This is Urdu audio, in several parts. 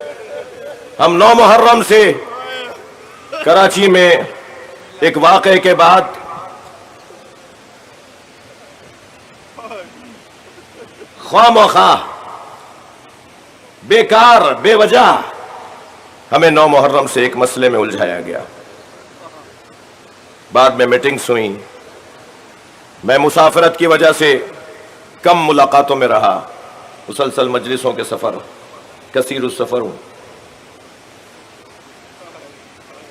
ہم 9 محرم سے کراچی میں ایک واقعے کے بعد خواہ مخواہ بیکار بے وجہ ہمیں 9 محرم سے ایک مسئلے میں الجھایا گیا. بعد میں میٹنگز ہوئیں. میں مسافرت کی وجہ سے کم ملاقاتوں میں رہا. مسلسل مجلسوں کے سفر، کثیر السفر ہوں،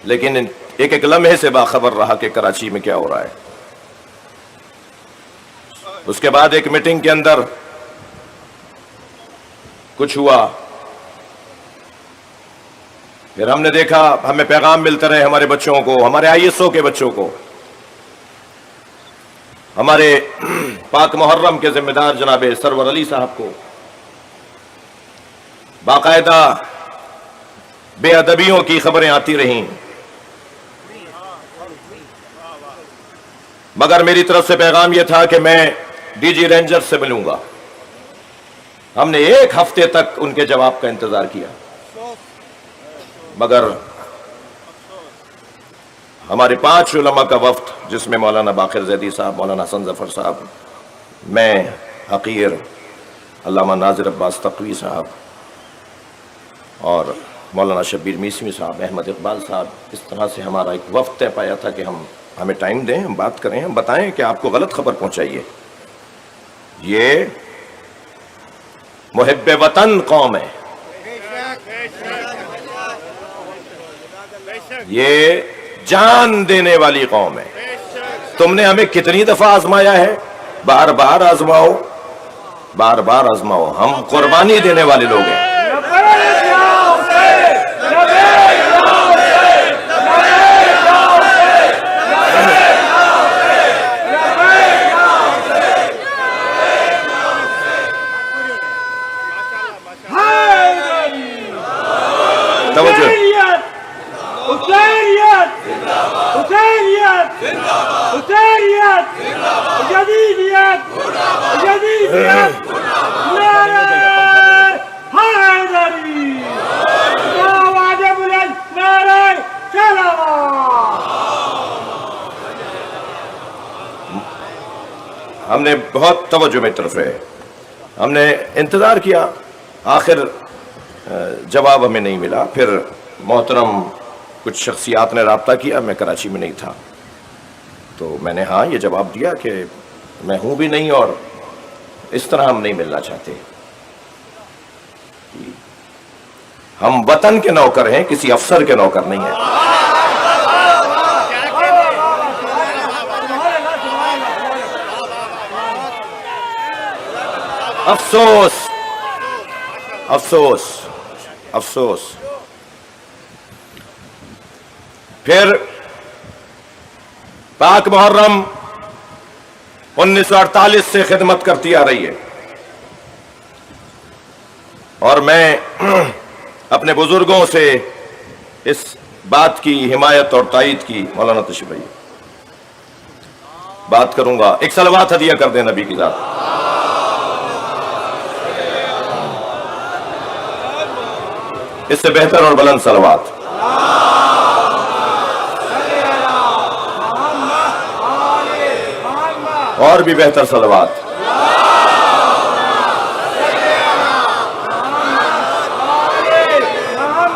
لیکن ایک ایک لمحے سے باخبر رہا کہ کراچی میں کیا ہو رہا ہے. اس کے بعد ایک میٹنگ کے اندر کچھ ہوا. پھر ہم نے دیکھا، ہمیں پیغام ملتے رہے ہمارے بچوں کو، ہمارے ISO کے بچوں کو، ہمارے پاک محرم کے ذمہ دار جناب سرور علی صاحب کو. باقاعدہ بے ادبیوں کی خبریں آتی رہیں، مگر میری طرف سے پیغام یہ تھا کہ میں DG رینجر سے ملوں گا. ہم نے 1 ہفتے تک ان کے جواب کا انتظار کیا، مگر ہمارے 5 علماء کا وفد، جس میں مولانا باقر زیدی صاحب، مولانا حسن ظفر صاحب، میں حقیر، علامہ ناظر عباس تقوی صاحب اور مولانا شبیر میسوی صاحب، احمد اقبال صاحب، اس طرح سے ہمارا ایک وفد طے پایا تھا کہ ہمیں ٹائم دیں، ہم بات کریں، ہم بتائیں کہ آپ کو غلط خبر پہنچائیے. یہ محب وطن قوم ہے، یہ جان دینے والی قوم ہے. تم نے ہمیں کتنی دفعہ آزمایا ہے، بار بار آزماؤ، بار بار آزماؤ. ہم قربانی دینے والے لوگ ہیں. ہم نے بہت توجہ میں طرف رہے، ہم نے انتظار کیا، آخر جواب ہمیں نہیں ملا. پھر محترم کچھ شخصیات نے رابطہ کیا، میں کراچی میں نہیں تھا، تو میں نے ہاں یہ جواب دیا کہ میں ہوں بھی نہیں اور اس طرح ہم نہیں ملنا چاہتے. ہم وطن کے نوکر ہیں، کسی افسر کے نوکر نہیں ہیں. افسوس افسوس افسوس. پھر پاک محرم 1948 سے خدمت کرتی آ رہی ہے، اور میں اپنے بزرگوں سے اس بات کی حمایت اور تائید کی. مولانا تشریف بھائی بات کروں گا. ایک صلوات ہدیہ کر دیں نبی کی ذات. اس سے بہتر اور بلند صلوات. اور بھی بہتر صلوات.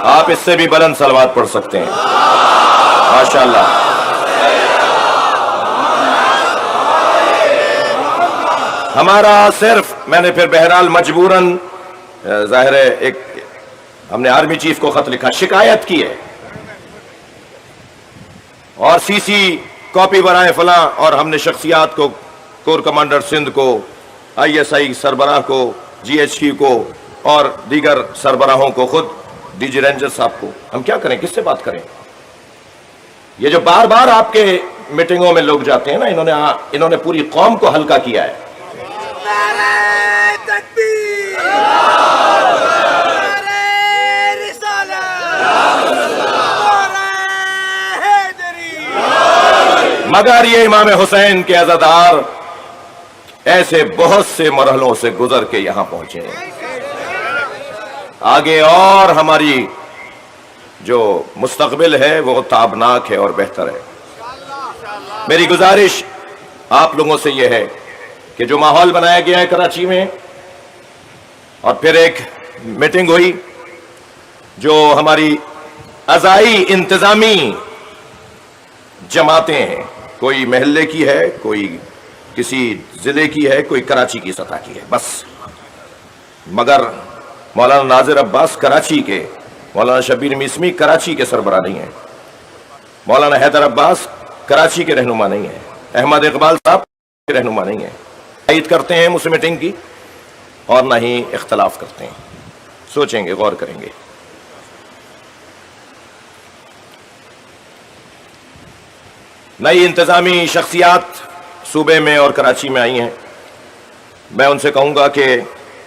آپ اس سے بھی بلند صلوات پڑھ سکتے ہیں. ماشاءاللہ. ہمارا صرف، میں نے پھر بہرحال مجبوراً، ظاہر ہے، ایک ہم نے آرمی چیف کو خط لکھا، شکایت کی ہے، اور CC کاپی برائے فلاں، اور ہم نے شخصیات کو، کور کمانڈر سندھ کو، ISI سربراہ کو، GHQ کو اور دیگر سربراہوں کو، خود DG رینجر صاحب کو. ہم کیا کریں، کس سے بات کریں؟ یہ جو بار بار آپ کے میٹنگوں میں لوگ جاتے ہیں نا، انہوں نے پوری قوم کو ہلکا کیا ہے. مگر یہ امام حسین کے عزادار ایسے بہت سے مرحلوں سے گزر کے یہاں پہنچے ہیں. آگے اور ہماری جو مستقبل ہے وہ تابناک ہے اور بہتر ہے۔ میری گزارش آپ لوگوں سے یہ ہے کہ جو ماحول بنایا گیا ہے کراچی میں، اور پھر ایک میٹنگ ہوئی جو ہماری اعضائی انتظامی جماعتیں ہیں، کوئی محلے کی ہے، کوئی کسی ضلع کی ہے، کوئی کراچی کی سطح کی ہے، بس۔ مگر مولانا ناظر عباس کراچی کے، مولانا شبیر میسمی کراچی کے سربراہ نہیں ہیں، مولانا حیدر عباس کراچی کے رہنما نہیں ہیں، احمد اقبال صاحب کے رہنما نہیں ہیں۔ تائید کرتے ہیں اس میٹنگ کی اور نہ ہی اختلاف کرتے ہیں۔ سوچیں گے، غور کریں گے۔ نئی انتظامی شخصیات صوبے میں اور کراچی میں آئی ہیں، میں ان سے کہوں گا کہ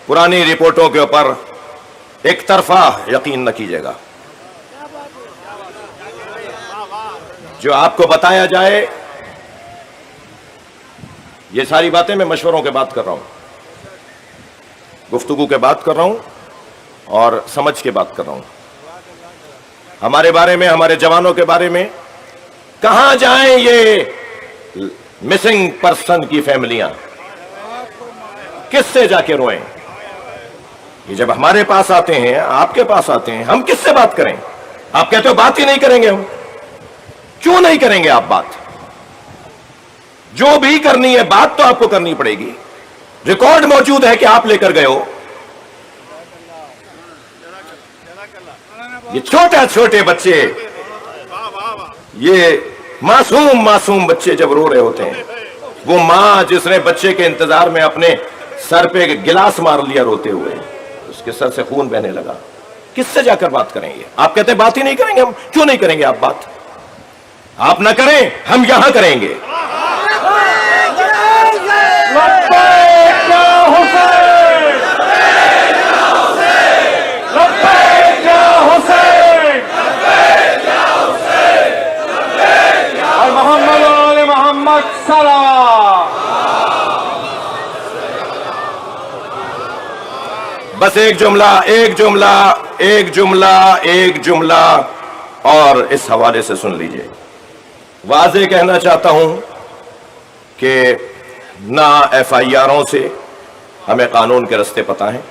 پرانی رپورٹوں کے اوپر ایک طرفہ یقین نہ کیجیے گا۔ جو آپ کو بتایا جائے، یہ ساری باتیں میں مشوروں کے بات کر رہا ہوں، گفتگو کے بات کر رہا ہوں اور سمجھ کے بات کر رہا ہوں۔ ہمارے بارے میں، ہمارے جوانوں کے بارے میں کہاں جائیں یہ مسنگ پرسن کی فیملیاں؟ کس سے جا کے روئیں؟ یہ جب ہمارے پاس آتے ہیں، آپ کے پاس آتے ہیں، ہم کس سے بات کریں؟ آپ کہتے ہو بات ہی نہیں کریں گے ہم۔ کیوں نہیں کریں گے آپ بات؟ جو بھی کرنی ہے بات تو آپ کو کرنی پڑے گی۔ ریکارڈ موجود ہے کہ آپ لے کر گئے ہو۔ یہ چھوٹے بچے، یہ معصوم بچے جب رو رہے ہوتے ہیں، وہ ماں جس نے بچے کے انتظار میں اپنے سر پہ گلاس مار لیا روتے ہوئے، اس کے سر سے خون بہنے لگا، کس سے جا کر بات کریں گے؟ آپ کہتے ہیں بات ہی نہیں کریں گے ہم۔ کیوں نہیں کریں گے آپ بات؟ آپ نہ کریں، ہم یہاں کریں گے۔ بس ایک جملہ اور اس حوالے سے سن لیجئے۔ واضح کہنا چاہتا ہوں کہ نہ ایف آئی آروں سے ہمیں قانون کے رستے پتہ ہیں،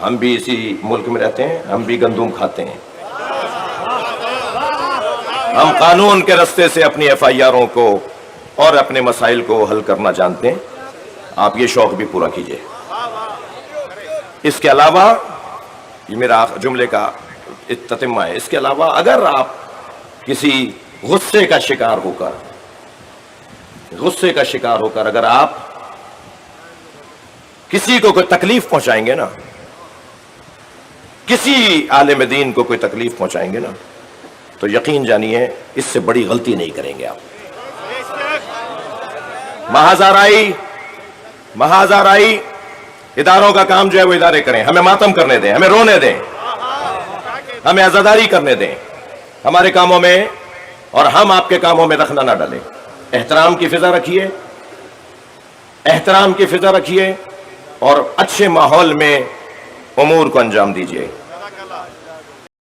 ہم بھی اسی ملک میں رہتے ہیں، ہم بھی گندم کھاتے ہیں، ہم قانون کے رستے سے اپنی ایف آئی آروں کو اور اپنے مسائل کو حل کرنا جانتے ہیں۔ آپ یہ شوق بھی پورا کیجئے۔ اس کے علاوہ، یہ میرا جملے کا تتمہ ہے، اس کے علاوہ اگر آپ کسی غصے کا شکار ہو کر اگر آپ کسی کو کوئی تکلیف پہنچائیں گے نا، کسی عالم دین کو کوئی تکلیف پہنچائیں گے نا، تو یقین جانیے اس سے بڑی غلطی نہیں کریں گے آپ۔ محاذ آرائی اداروں کا کام جو ہے وہ ادارے کریں، ہمیں ماتم کرنے دیں، ہمیں رونے دیں، ہمیں عزاداری کرنے دیں، ہمارے کاموں میں اور ہم آپ کے کاموں میں رخنہ نہ ڈالیں۔ احترام کی فضا رکھیے اور اچھے ماحول میں امور کو انجام دیجیے۔